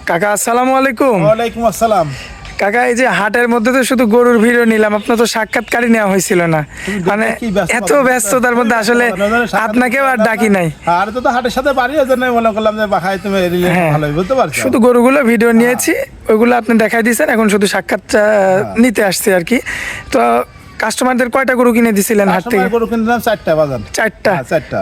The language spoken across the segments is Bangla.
কাকা আসসালামু আলাইকুম। ওয়ালাইকুম আসসালাম। কাকা এই যে হাটের মধ্যে তো শুধু গরুর ভিডিও নিলাম, আপনার তো সাক্ষাৎকারই নেওয়া হয়েছিল না। মানে এত ব্যস্ততার মধ্যে আসলে আপনাকেও আর ডাকি নাই। আর তো হাটের সাথে বাড়ি জন্য মনে করলাম যে বাখাই তুমি ভালোই বুঝতে পারছো। শুধু গরুগুলো ভিডিও নিয়েছি, ওইগুলো আপনি দেখাই দিয়েছেন, এখন শুধু সাক্ষাৎ নিতে আসছি আর কি। তো কাস্টমারদের কয়টা গরু কিনে দিছিলেন হাট থেকে? গরু কিনলাম 4টা বাজান। 4টা? 4টা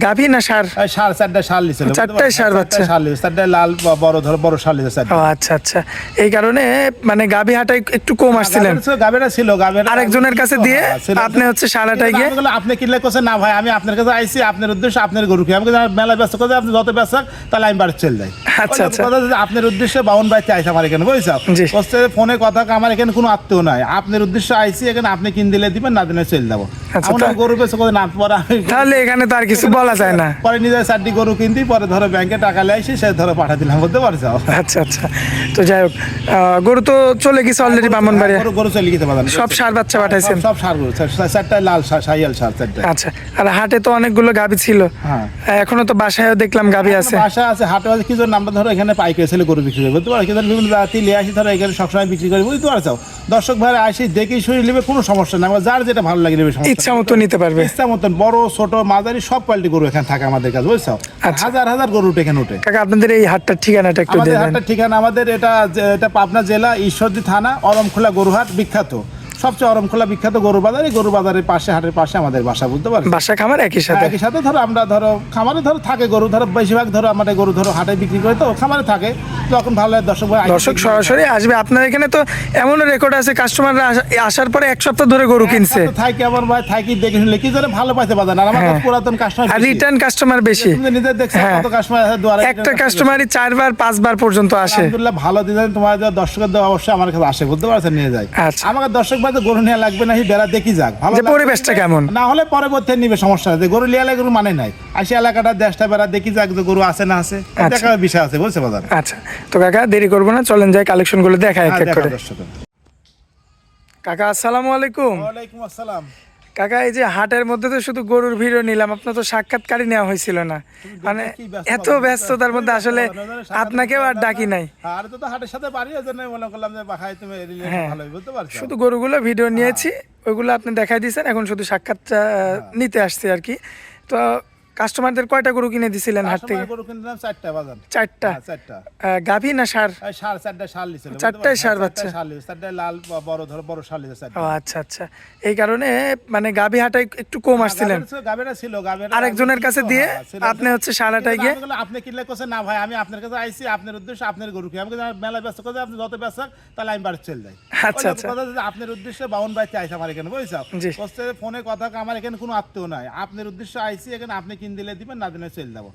গাভী না ষাঁড়? ষাঁড় 4টা ষাঁড় লিছিল। 4টাই ষাঁড় বাচ্চা? 4টা লাল বড় ধর বড় ষাঁড় লিছিল 4টা। ও আচ্ছা আচ্ছা, এই কারণে মানে গাভী হাটে একটু কম আসছিলেন। গাভীরা ছিল, গাভীরা আরেকজনের কাছে দিয়ে আপনি হচ্ছে ষাঁড়াটাই গিয়ে আপনি কিনলে কোসে না ভাই আমি আপনার কাছে আইছি, আপনার উদ্দেশ্যে আপনার গরু কি আমাকে মেলা ব্যস্ত করে আপনি যত ব্যস্ত তাহলে আমি বাড়ি চলে যাই। আচ্ছা আচ্ছা, আপনার উদ্দেশ্যে বাউন ভাই আইসি আমার এখানে বুঝছো। বলছে ফোনে কথা আমার এখানে কোনো আত্মীয় নাই, আপনার উদ্দেশ্যে আইসি এখানে, আপনি কিন দিলে দিবেন না দিলে চলে যাবো। গরু বেচে করে না পরে তাহলে এখানে তো আর কিছু বলা যায় না। পরে নিজে 4টি গরু কিনতি, পরে ধরো ব্যাংকে টাকা লে আসি সে ধরো পাঠা দিলাম বুঝতে পারছো। আচ্ছা আচ্ছা, তো যাই হোক গরু তো চলে গেছে অলরেডি ব্রাহ্মণবাড়িয়া। গরু চলে গেছে বাজার, সব ষাঁড় বাচ্চা পাঠাইছেন? সব ষাঁড় গরু, 4টা লাল শাহিয়াল ষাঁড় 4টা। আচ্ছা, আর হাটে তো অনেকগুলো গাভী ছিল, এখনো তো বাসায়ও দেখলাম গাভী আছে। বাসা আছে, হাটে আছে কি জন্য আমরা ধরো এখানে পাইকারি ছেলে গরু বিক্রি করি বুঝতে পারছো। কি বিভিন্ন জাতি লিয়ে আসি ধরো এখানে সবসময় বিক্রি করি বুঝতে পারছো। দর্শক ভাই আসি দেখি শুনে নেবে, কোনো সমস্যা নেই, যার যেটা ভালো লাগে নেবে, ইচ্ছা মতো নিতে পারবে। ইচ্ছা মতন বড় ছোট মাঝারি সব কোয়ালিটি গরু এখানে থাকে আমাদের কাছে বুঝছো। হাজার হাজার গরু এখানে উঠে। কাকা আপনাদের এই হাটটার ঠিকানাটা একটু আমাদের দেন। হাটটার ঠিকানা আমাদের এটা পাবনা জেলা ঈশ্বরদী থানা অরমখোলা গরুহাট বিখ্যাত, সবচেয়ে অরমখোলা বিখ্যাত গরু বাজার। এই গরু বাজারের পাশে হাটের পাশে আমাদের বাসা বুঝতে পারছো। বাসা খামার একই সাথে? একই সাথে ধরো আমরা ধরো খামারে ধরো থাকে গরু, ধরো বেশিরভাগ ধরো আমাদের গরু ধরো হাটে বিক্রি করে তো খামারে থাকে, তখন ভালো দর্শক সরাসরি আসবে আপনার এখানে। তো এমন রেকর্ড আছে কাস্টমাররা আসার পরে 1 সপ্তাহ ধরে গরু কিনছে। থাকি আমার ভাই থাকি দেখে শুনলে কি ধরে ভালো পাইতে বাজার। আর আমার পুরাতন কাস্টমার আর রিটার্ন কাস্টমার বেশি। তুমি নিজে দেখছো কত কাস্টমার আছে, একটা কাস্টমারই 4 বার 5 বার পর্যন্ত আসে। আলহামদুলিল্লাহ ভালো দিন তোমার দর্শকের দেওয়া অবশ্যই আমার কাছে আসে বুঝতে পারছেন, নিয়ে যায়। আমাকে দর্শক ভাই গরু নিয়ে লাগবে না, বেড়া দেখি যাক ভালো পরিবেশটা কেমন, না হলে পরবর্তী নিবে সমস্যা নেই। গরু লিয়ালে গরু মানে নাই, আসি এলাকাটা দেশটা বেড়া দেখি যাক যে গরু আছে না আছে, দেখার বিষয় আছে বুঝছে বাজার। আচ্ছা, তো কাকা দেরি করবো না, চলেন যাই কালেকশন গুলো দেখা এক এক করে। কাকা আসসালামু আলাইকুম। ওয়ালাইকুম আসসালাম। কাকা এই যে হাটের মধ্যে তো শুধু গরুর ভিডিও নিলাম, আপনার তো সাক্ষাৎকারই নেওয়া হয়েছিল না। মানে এত ব্যস্ততার মধ্যে আসলে আপনাকেও আর ডাকি নাই। আর তো হাটের সাথে বাড়ি জন্য মনে করলাম যে বাখাই তুমি ভালোই বুঝতে পারছো। শুধু গরুগুলো ভিডিও নিয়েছি, ওইগুলো আপনি দেখাই দিয়েছেন, এখন শুধু সাক্ষাৎ নিতে আসছি আর কি। তো কাস্টমারদের কয়টা গরু কিনে দিছিলেন হাট থেকে? গরু কিনলাম 4টা বাজার। 4টা? গাভী না ষাঁড়? ষাঁড় 4টা ষাঁড় লিছিল। 4টাই ষাঁড় বাচ্চা? 4টা লাল বড় ধর বড় ষাঁড় লিছিল 4টা। ও আচ্ছা আচ্ছা, এই কারণে মানে গাভী হাটে একটু কম আসছিলেন। গাভীরা ছিল, গাভীরা আরেকজনের কাছে দিয়ে আপনি হচ্ছে ষাঁড়াটাই গিয়ে আপনি কিনলে কোসে না ভাই আমি আপনার কাছে আইছি, আপনার উদ্দেশ্যে আপনার গরু কি আমাকে মেলা ব্যস্ত করে আপনি যত ব্যস্ত তাহলে আমি বাড়ি চলে যাই। আচ্ছা আচ্ছা, আপনার উদ্দেশ্যে বাউন ভাই আইসি আমার এখানে বুঝছো। বলছে ফোনে কথা আমার এখানে কোনো আত্মীয় নাই, আপনার উদ্দেশ্যে আইছি এখানে, আপনি কিন দিলে দিবেন না দিলে চলে যাবো।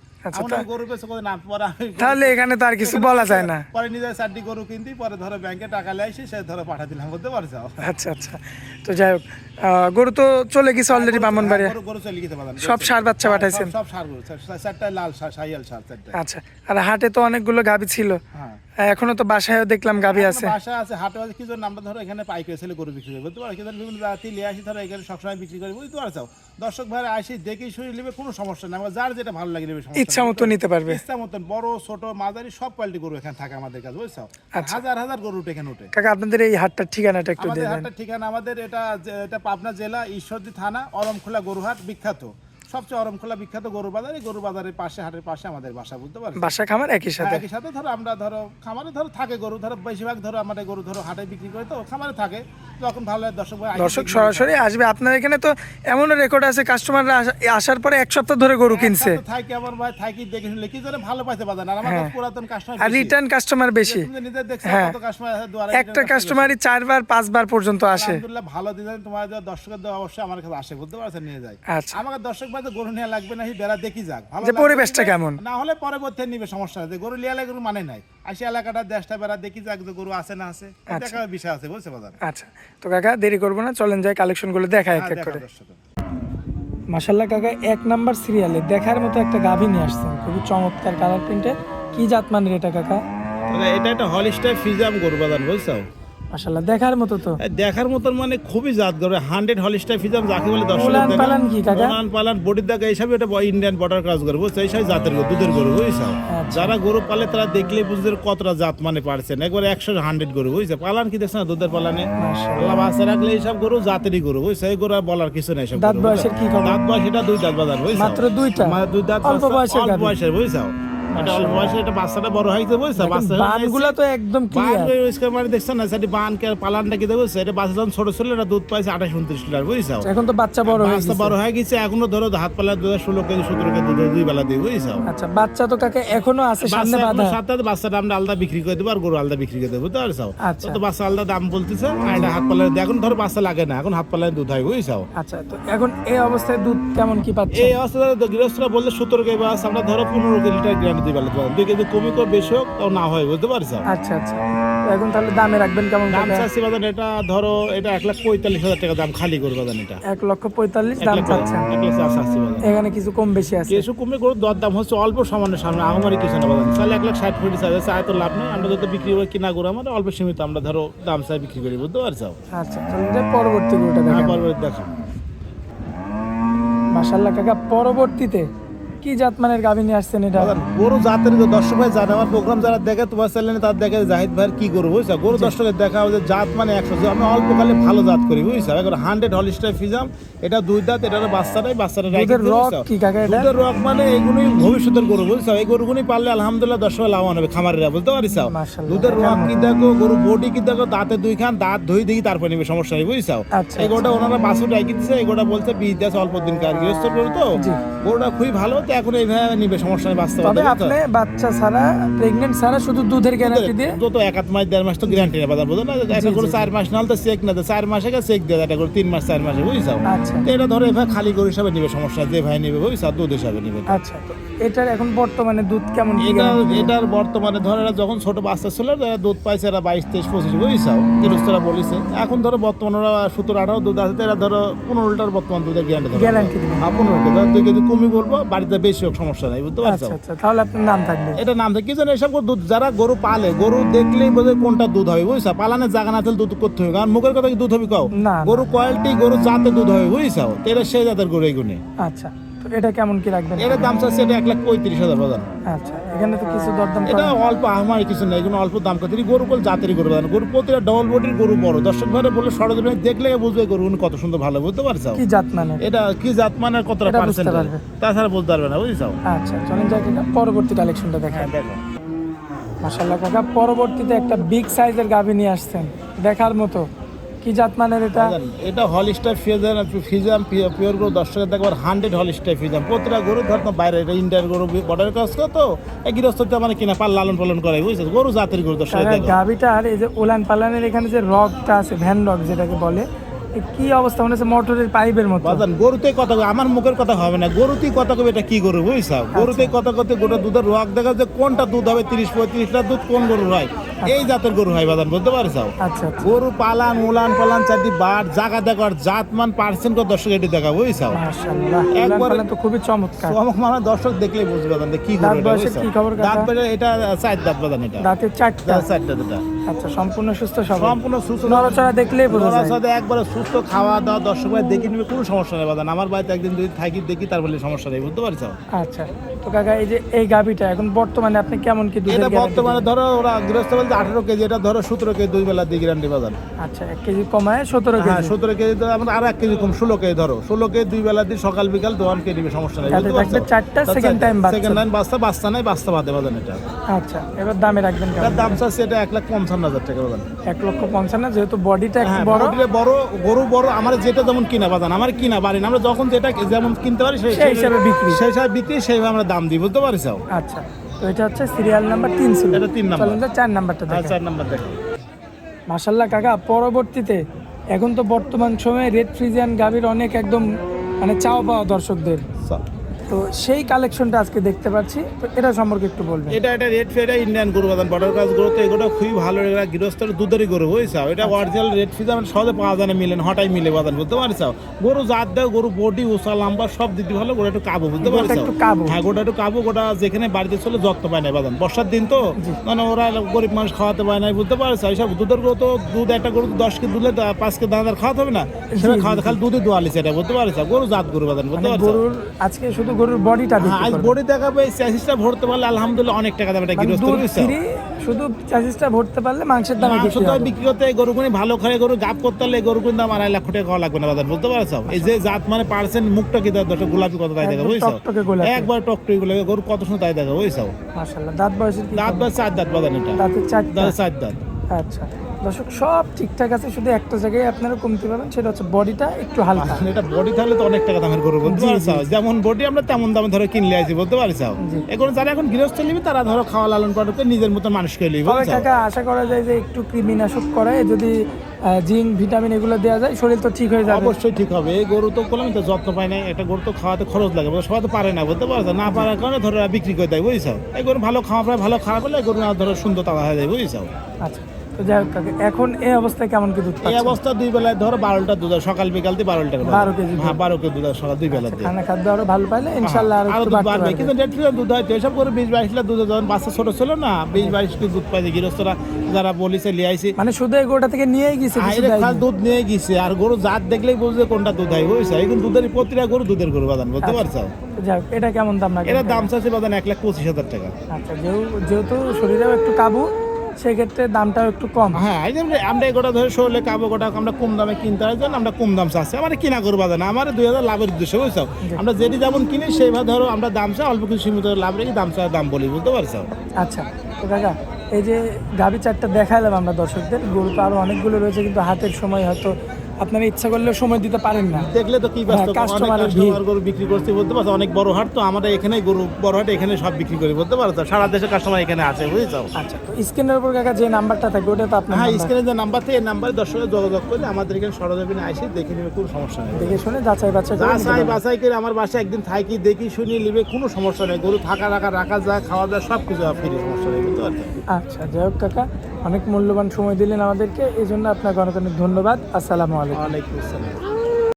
তাহলে এখানে তো আর কিছু বলা যায় না। পরে নিজে 4টি গরু কিনতি, পরে ধরো ব্যাংকে টাকা লে আসি সে ধরো পাঠা দিলাম বুঝতে পারছো। আচ্ছা আচ্ছা, তো যাই হোক গরু তো চলে গেছে অলরেডি ব্রাহ্মণবাড়িয়া। গরু চলে গেছে বাজার, সব ষাঁড় বাচ্চা পাঠাইছেন? সব ষাঁড় গরু, 4টা লাল শাহিয়াল ষাঁড় 4টা। আচ্ছা, আর হাটে তো অনেকগুলো গাভী ছিল, এখনো তো বাসায়ও দেখলাম গাভী আছে। বাসা আছে, হাটে আছে কি জন্য আমরা ধরো এখানে পাইকারি ছেলে গরু বিক্রি করি বুঝতে পারছো। কি বিভিন্ন জাতি লিয়ে আসি ধরো এখানে সবসময় বিক্রি করি বুঝতে পারছো। দর্শক ভাই আসি দেখি শুনে নেবে, কোনো সমস্যা নেই, যার যেটা ভালো লাগে নেবে, ইচ্ছা মতো নিতে পারবে। ইচ্ছা মতন বড় ছোট মাঝারি সব কোয়ালিটি গরু এখানে থাকে আমাদের কাছে বুঝছো। হাজার হাজার গরু এখানে উঠে। কাকা আপনাদের এই হাটটার ঠিকানাটা একটু দেন। হাটটার ঠিকানা আমাদের এটা পাবনা জেলা ঈশ্বরদী থানা অরমখোলা গরুহাট বিখ্যাত, সবচেয়ে অরমখোলা বিখ্যাত গরু বাজার। এই গরু বাজারের পাশে হাটের পাশে আমাদের বাসা বুঝতে পারছো। বাসা খামার একই সাথে? একই সাথে ধরো আমরা ধরো খামারে ধরো থাকে গরু, ধরো বেশিরভাগ ধরো আমাদের গরু ধরো হাটে বিক্রি করে তো খামারে থাকে, তখন ভালো দর্শক সরাসরি আসবে আপনার এখানে। তো এমন রেকর্ড আছে কাস্টমাররা আসার পরে 1 সপ্তাহ ধরে গরু কিনছে। থাকি আমার ভাই থাকি দেখে শুনলে কি ধরে ভালো পাইতে বাজার। আর আমার পুরাতন কাস্টমার আর রিটার্ন কাস্টমার বেশি। তুমি নিজে দেখছো কত কাস্টমার আছে, একটা কাস্টমারই 4 বার 5 বার পর্যন্ত আসে। আলহামদুলিল্লাহ ভালো দিন তোমার দর্শকের দেওয়া অবশ্যই আমার কাছে আসে বুঝতে পারছেন, নিয়ে যায়। আমাকে দর্শক ভাই গরু নিয়ে লাগবে না, বেড়া দেখি যাক ভালো পরিবেশটা কেমন, না হলে পরবর্তী নিবে সমস্যা নেই। গরু লিয়ালে গরু মানে নাই, আসি এলাকাটা দেশটা বেড়া দেখি যাক যে গরু আছে না আছে, দেখার বিষয় আছে বুঝছে বাজার। আচ্ছা, তো কাকা দেরি করবো না, চলেন যাই কালেকশন গুলো দেখা এক এক করে। মাশাআল্লাহ কাকা 1 নাম্বার সিরিয়ালে দেখার মতো একটা গাভী নিয়ে আসছেন, খুবই চমৎকার কালার প্রিন্টে। কি জাত মানের এটা কাকা? এটা একটা হলিস্টাইন ফ্রিজিয়ান গরু বাজার বুঝছো। মাশাআল্লাহ দেখার মতো তো। দেখার মতন মানে খুবই জাত গরু 100 হলিস্টাইন ফিজিয়াম যাকে বলে দর্শক উলান পালান কি কাকা? উলান পালান বডির দেখা হিসাবে এটা ইন্ডিয়ান বর্ডার ক্রস গরু বুঝছো, এই সব জাতের গরু, দুধের গরু বুঝছো। আচ্ছা। যারা গরু পালে তারা দেখলেই বুঝতে কতটা জাত মানে পারছেন, একবারে 100 গরু বুঝছো। পালান কি দেখছ না দুধের পালানে, মাশাআল্লাহ। আল্লাহ বাঁচা রাখলে এইসব গরু জাতেরই গরু বুঝছো, এই গরু আর বলার কিছু নেই। সব দাঁত গরু, বয়সের কি খবর? দাঁত বয়স এটা 2 দাঁত বাজার বুঝছো, মাত্র 2টা? মানে 2 দাঁত অল্প বয়সের অল্প গাভী। বয়সের বুঝছো। এটা অল্প বয়সে এটা বাচ্চাটা বড় হয়েছে বুঝছো, বাচ্চা বানগুলা তো একদম বান ক্লিয়ার। পরিষ্কার মানে দেখছেন না, সেটি বান কে পালানটা কি দেবো, এটা বাচ্চা যখন ছোট ছিল এটা দুধ পাইছে 28-29 লিটার বুঝছো। এখন তো বাচ্চা বড় হয়ে বাচ্চা গেছে। বড় হয়ে গেছে, এখনো ধরো হাত পালার দুধ 16 কেজি 17 কেজি দুধ 2 বেলা দিই বুঝছো। আচ্ছা বাচ্চা তো কাকা এখনো আছে সামনে বাঁধা? সাথে বাচ্চাটা আমরা আলাদা বিক্রি করে দেবো আর গরু আলাদা বিক্রি করে দেবো বুঝতে পারছো। আচ্ছা। তো বাচ্চা আলাদা দাম বলতেছে, আর এটা হাত পালার এখন ধরো বাচ্চা লাগে না, এখন হাত পালার দুধ হয় বুঝছো। আচ্ছা তো এখন এই অবস্থায় দুধ কেমন কি পাচ্ছে? এই অবস্থায় গৃহস্থরা বললে 17 কেজি বাস, আমরা ধরো 15 লিটার গ্যারান্টি দিই বেলা 2 কেজি কমই করে বেশি হোক তাও না হয় বুঝতে পারছো। আচ্ছা আচ্ছা তো এখন তাহলে দামে রাখবেন কেমন দাম কাকা? চাচ্ছি বাজান এটা ধরো এটা 1,45,000 টাকা দাম খালি করে বাজান এটা 1,45,000 দাম চাচ্ছেন। 1,00,000 চাচ্ছি বাজান। এখানে কিছু কম বেশি আছে? কিছু কমে গরুর দর দাম হচ্ছে অল্প সামান্য সামনে আমারই কিছু না বাজান, তাহলে 1,60,000 কোটি চাই তো লাভ নেই, আমরা যত বিক্রি করে কিনা গরু আমাদের অল্প সীমিত, আমরা ধরো দাম চাই বিক্রি করি বুঝতে পারছো। আচ্ছা চলুন যে পরবর্তী গরুটা হ্যাঁ দেখেন। পরবর্তী দেখো। মাশাআল্লাহ কাকা পরবর্তীতে কি জাত মানের গাভী নিয়ে আসছেন এটা? বাজান, গরু জাতের দর্শক ভাই জানে, আমার প্রোগ্রাম যারা দেখে তোমার চ্যানেলে তার দেখে জাহিদ ভাইয়ের কি গরু বুঝছো। গরু দর্শকের দেখা যে জাত মানে 100, আমি অল্প কালে ভালো জাত করি বুঝছো। এখন 100 হলিস্টাইন ফিজিয়াম, এটা 2 দাঁত, এটা বাচ্চাটাই দুধের রক কি কাকা এটা? দুধের রক মানে এগুলোই ভবিষ্যতের গরু বুঝছো, এই গরুগুলি পারলে আলহামদুলিল্লাহ দর্শক লাভবান হবে খামারিরা বুঝতে পারছো। মাশাআল্লাহ। দুধের রক কি দেখো, গরু বডি কি দেখো, দাঁতে 2 খান, দাঁত ধুই দেখি তারপর নিবে, সমস্যা নেই বুঝছো। আচ্ছা, এই গরুটা ওনারা বাছুর ডাকি দিচ্ছে, এই গরুটা বলছে 20 দাস অল্প দিন কার গৃহস্থ গরু তো, জি। গরুটা খুবই ভালো, তো এখন এইভাবে নিবে, সমস্যা নেই বাস্তবে। তবে আপনি বাচ্চা ছাড়া প্রেগন্যান্ট ছাড়া শুধু দুধের গ্যারান্টি দিয়ে যত 1 মাস 1.5 মাস তো গ্যারান্টি নেই বাজার বুঝো না, একটা গরু 4 মাস নাহলে তো চেক না দেয়, 4 মাসে চেক দেয়, এটা গরু 3 মাস 4 মাসে বুঝছো। আচ্ছা তো এটা ধরো এভাবে খালি গরু হিসাবে নিবে, সমস্যা যে ভাই নিবে বুঝছো, দুধ হিসাবে নিবে। আচ্ছা তো এটার এখন বর্তমানে দুধ কেমন কি এটা guarantee দিবেন? এটার বর্তমানে ধরো এরা যখন ছোট বাচ্চা ছিল এরা দুধ পাইছে, এরা 22-23-25 বুঝছো, গৃহস্থরা বলেছে। এখন ধরো বর্তমানে ওরা 17-18 দুধ আছে, এরা ধরো 15 লিটার বর্তমান দুধের গ্যারান্টি দেবে। গ্যারান্টি দিবেন? 15 লিটার 2 কেজি কমই বলবো, বাড়িতে বেশি হোক সমস্যা নাই বুঝতে পারছো। আচ্ছা আচ্ছা তাহলে আপনার নাম থাকবে? এটা নাম থেকে কি জানো, এসব দুধ যারা গরু পালে, গরু দেখলেই বোঝে কোনটা দুধ হবে বুঝছো। পালানের জায়গা না থাকলে দুধ করতে হবে, কারণ মুখের কথা কি দুধ হবে কাও, না, গরু কোয়ালিটি গরু জাতে দুধ হবে বুঝছো। তো এটা সেই জাতের গরু এইগুলি। আচ্ছা তো এটা কেমন কি রাখবেন? এটার দাম চাচ্ছে এটা 1,35,000 বাজার। আচ্ছা এখানে তো কিছু দরদাম এটা করা- অল্প আমার কিছু নেই, এগুলো অল্প দাম কত গরু বল জাতেরই গরু বাজার, গরু প্রতিটা ডবল বডির গরু বড়, দর্শক ভাইরা বলে সরজমিনে দেখলে বুঝবে গরু কত সুন্দর ভালো বুঝতে পারছো। কি জাত মানে? এটা কি জাত মানে কতটা এটা বুঝতে পার্সেন্ট, পারবে। তাছাড়া বলতে পারবে না বুঝছো। আচ্ছা চলেন যাই কাকা পরবর্তী কালেকশনটা দেখেন। দেখো মাশাআল্লাহ কাকা পরবর্তীতে একটা বিগ সাইজের গাভী নিয়ে আসছেন দেখার মতো, কি জাত মানের এটা? এটা হলিস্টার ফিজাম পিওর গরু, দর্শকের দেখবার 100 হলিস্টার ফিজাম, প্রতিটা গরু ধর তোমার বাইরে, এটা ইন্ডিয়ার গরু বর্ডার ক্রস তো এই গৃহস্থটা মানে কিনা পাল লালন পালন করে বুঝছো, গরু জাতের গরু দর্শকের কাকা দেখো। গাভীটার এই যে উলান পালানের এখানে যে রগটা আছে, ভ্যান রগ যেটাকে বলে, এ কি অবস্থা মনে হচ্ছে মোটরের পাইপের মতো। বাজান গরুতেই কথা কবে, আমার মুখের কথা হবে না, গরুতেই কথা কবে, এটা কি গরু বুঝছো। গরুতেই কথা করতে গোটা দুধের রক দেখা যে কোনটা দুধ হবে 30-35 লিটার দুধ কোন গরু হয়, এই জাতের গরু হয় বাজান বুঝতে পারছো। আচ্ছা আচ্ছা গরু পালান উলান পালান চারটি বার জায়গা দেখার জাত মান পার্সেন্ট করে দর্শক এটি দেখা বুঝছো। মাশাআল্লাহ উলান একবারে- পালান তো খুবই চমৎকার। চমক মানে দর্শক দেখলেই বুঝবে বাজান যে কি গরু দাঁত এটা বয়সের বুঝছো? কি খবর কাকা? দাঁত বেড়ে এটা 4 দাঁত বাজান, এটা দাঁতের চারটা? চারটা দুটা আচ্ছা সম্পূর্ণ সুস্থ সবল, সম্পূর্ণ সুস্থ, নড়াচড়া দেখলেই বোঝা যায়। সাথে একবারে সুস্থ, খাওয়া দাওয়া দর্শক ভাই দেখে নিবে, কোনো সমস্যা নেই বাজান। আমার বাড়িতে একদিন দুই থাকি দেখি তারপরে সমস্যা নেই বুঝতে পারছো। আচ্ছা তো কাকা এই যে এই গাভীটা এখন বর্তমানে আপনি কেমন কি দুধের এটা guarantee বর্তমানে ধরো ওরা গৃহস্থ বলতে 18 কেজি, এটা ধরো 17 কেজি 2 বেলা দিয়ে গ্যারান্টি বাজান। দিবেন? আচ্ছা 1 কেজি কমায় 17 হ্যাঁ কেজি। 17 কেজি, আমরা আর 1 কেজি কম 16 কেজি ধরো, 16 কেজি 2 বেলা দিয়ে সকাল বিকাল দোয়ান কে নিবে, সমস্যা নেই তাতে বুঝতে পারছো। থাকবে চারটা, second time বাচ্চা। সেকেন্ড টাইম বাচ্চা নাই, বাচ্চা বাদে বাজান এটা। আচ্ছা এবার দামে রাখবেন এটার কেমন? দাম চাচ্ছে এটা 1,55,000 টাকা বাজান। 1,55,000 যেহেতু বডিটা একটু হ্যাঁ বড়, বড় বড় গরু বড়, আমার যেটা যেমন কিনা বাজান, আমার কিনা বাড়ি না, আমরা যখন যেটা যেমন কিনতে পারি সেই হিসাবে বিক্রি। সেই হিসাবে বিক্রি, সেইভাবে আমরা দাম দিই বুঝতে পারছো। আচ্ছা তো এটা হচ্ছে সিরিয়াল নাম্বার 3 ছিল, এটা 3 নাম্বার। চলেন 4 নাম্বারটা আর দেখেন। 4 নাম্বার দেখো। মাশাআল্লাহ কাকা পরবর্তীতে এখন তো বর্তমান সময়ে রেড ফ্রিজিয়ান গাভীর অনেক একদম মানে চাও পাওয়া দর্শকদের, তো সেই কালেকশনটা আজকে দেখতে পাচ্ছি, তো এটা সম্পর্কে একটু বলবেন। এটা রেড ফিজা ইন্ডিয়ান গরু বাদান বর্ডার ক্রস গরু, তো এগুলো খুবই ভালো, এগুলো গৃহস্থের দুধেরই গরু বুঝছো। এটা অরিজিনাল রেড ফিজা মানে সহজে পাওয়া যায় না, মিলেন হঠাৎ মিলে বাদান বুঝতে পারছো। গরু জাত দেয়, গরু বডি উঁচা লম্বা সব দিক দিয়ে ভালো, গোটা একটু কাবু বুঝতে গোটা পারছো। একটু কাবু। হ্যাঁ গোটা একটু কাবু, গোটা যেখানে বাড়িতে চলে যত্ন পায় না বাদান, বর্ষার দিন তো মানে ওরা গরিব মানুষ খাওয়াতে পায় না বুঝতে পারছো। এইসব দুধের গরু তো দুধ একটা গরু 10 কেজি দুধে 5 কেজি দানাদার খাওয়াতে হবে না, সেটা খাওয়াতে খালি দুধে দোয়ালিছে এটা বুঝতে পারছো। গরু জাত গরু বাদান বুঝতে মানে পারছো। গরুর আজকে শুধু গরুর বডিটা হ্যাঁ আজ বডি দেখাবে, এই চ্যাসিসটা ভরতে পারলে আলহামদুলিল্লাহ অনেক টাকা দাম এটা গৃহস্থ বুঝছো। শুধু চাষিসটা ভরতে পারলে মাংসের দাম মাংস তো বিক্রি করতে গরুগুনি ভালো খায়, গরু গাপ করতে হলে গরুগুনি দাম 2.5 লাখ টাকা খাওয়া লাগবে না বাজার বুঝতে পারছো। এই যে জাত মানে পার্সেন্ট মুখটা কি দশটা গোলাপি কত তাই দেখা বুঝছো, একবার টকটকি গুলো গরু কত সময় তাই দেখা বুঝছো। মাশাআল্লাহ দাঁত বয়সের কি দাঁত বা 4 দাঁত বাজার এটা, দাঁতের 4 4 দাঁত। আচ্ছা দর্শক সব ঠিকঠাক আছে, শুধু একটা জায়গায় আপনারা কমতে পাবেন, সেটা হচ্ছে বডিটা একটু হালকা। এটা বডি থাকলে তো অনেক টাকা দামের গরু বুঝতে পারছো, যেমন বডি আমরা তেমন দামে ধরে কিনলে আসি বুঝতে পারছো। এখন যারা এখন গৃহস্থ নিবি তারা ধরো খাওয়া লালন পালন করে নিজের মতো মানুষকে নিবি তবে বুঝছো। কাকা আশা করা যায় যে একটু কৃমিনাশক করে যদি জিঙ্ক ভিটামিন এগুলো দেওয়া যায় শরীর তো ঠিক হয়ে যাবে। অবশ্যই ঠিক হবে। এই গরু তো করলাম তো যত্ন পায় না, একটা গরু তো খাওয়াতে খরচ লাগে, সবাই তো পারে না বুঝতে পারছো, না পারার কারণে ধরো বিক্রি করে দেয় বুঝছো। এই গরু ভালো খাওয়া পায়, ভালো খাওয়া পেলে গরু না ধরো সুন্দর তাজা হয়ে যায় বুঝছো। আচ্ছা তো যাই হোক কাকা, এখন এই অবস্থায় কেমন কি দুধ এই পাচ্ছেন? অবস্থা 2 বেলায় ধরো 12 লিটার দুধ হয়, সকাল বিকাল দিয়ে 12 লিটার 12 কেজি দুধ। হ্যাঁ 12 কেজি দুধ হয় সকাল 2 বেলা দিয়ে। খানা খাদ্য আরো ভালো পাইলে ইনশাআল্লাহ আরো আরো একটু দুধ বাড়তে বাড়বে, পারবে। কিন্তু 1.5 লিটার দুধ হয় তো এসব করে 20-22 লিটার দুধ যখন বাচ্চা ছোট ছিল না 20-22 লিটার দুধ পাইছে গৃহস্থরা যারা বলিছে লিয়ে আইছি। মানে শুধু এই গোটা থেকে নিয়েই গেছে কিছু আইরে দেয়নি। খাল দুধ নিয়ে গেছে, আর গরু জাত দেখলেই বুঝবে কোনটা দুধ হয় বুঝছো। এখন দুধের প্রতিটা গরু দুধের গরু বাদান বুঝতে পারছো। তো যাই হোক, এটা কেমন দাম রাখবেন? এটার দাম চাচ্ছে বাদান 1,25,000 টাকা। আচ্ছা যেহেতু শরীরেও একটু কাবু, সেক্ষেত্রে দামটাও একটু কম। হ্যাঁ এই যে আমরা এই গোটা ধরে শোলে কাবো গোটা আমরা কম দামে কিনতে হয় জন্য আমরা কম দাম চাচ্ছি, আমার কিনা করবো না, আমার 2,000 লাভের উদ্দেশ্য বুঝছো। আমরা যেটি যেমন কিনি সেইভাবে ধরো আমরা দাম চাই অল্প কিছু সীমিত লাভ রেখে দাম বলি বুঝতে পারছো। আচ্ছা তো কাকা এই যে গাভী চারটা দেখালাম আমরা দর্শকদের, গরু তো আরো অনেকগুলো রয়েছে, কিন্তু হাতের সময় হয়তো আপনারা ইচ্ছা করলেও সময় দিতে পারেন না। দেখলে তো কি ব্যস্ত, অনেক কাস্টমারের কাস্টমার গরু বিক্রি করছি বলতে পারছো, অনেক বড় হাট তো আমরা এখানে গরু বড় হাটে এখানে সব বিক্রি করি বলতে পারছো, সারা দেশে কাস্টমার এখানে আছে বুঝছো। আচ্ছা তো স্ক্রিনের উপর কাকা যে নাম্বারটা থাকবে ওটা তো আপনার হ্যাঁ নাম্বার। স্ক্রিনে যে নাম্বার থেকে এই নাম্বারে দর্শকের যোগাযোগ করলে আমাদের এখানে সরজমিনে আসে দেখে নেবে, কোনো সমস্যা নেই। দেখে শুনে যাচাই বাছাই করে নিতে পারবেন। বাছাই করে আমার বাসায় একদিন থাকি দেখি শুনিয়ে নিবে, কোনো সমস্যা নেই। গরু রাখা যায়, খাওয়া যায়, সব কিছু ফ্রি, সমস্যা নেই বুঝতে পারছো। আচ্ছা যাই হোক কাকা, অনেক মূল্যবান সময় দিলেন আমাদেরকে, এই জন্য আপনাকে অনেক অনেক ধন্যবাদ। আসসালামু আলাইকুম। ওয়ালাইকুম আসসালাম।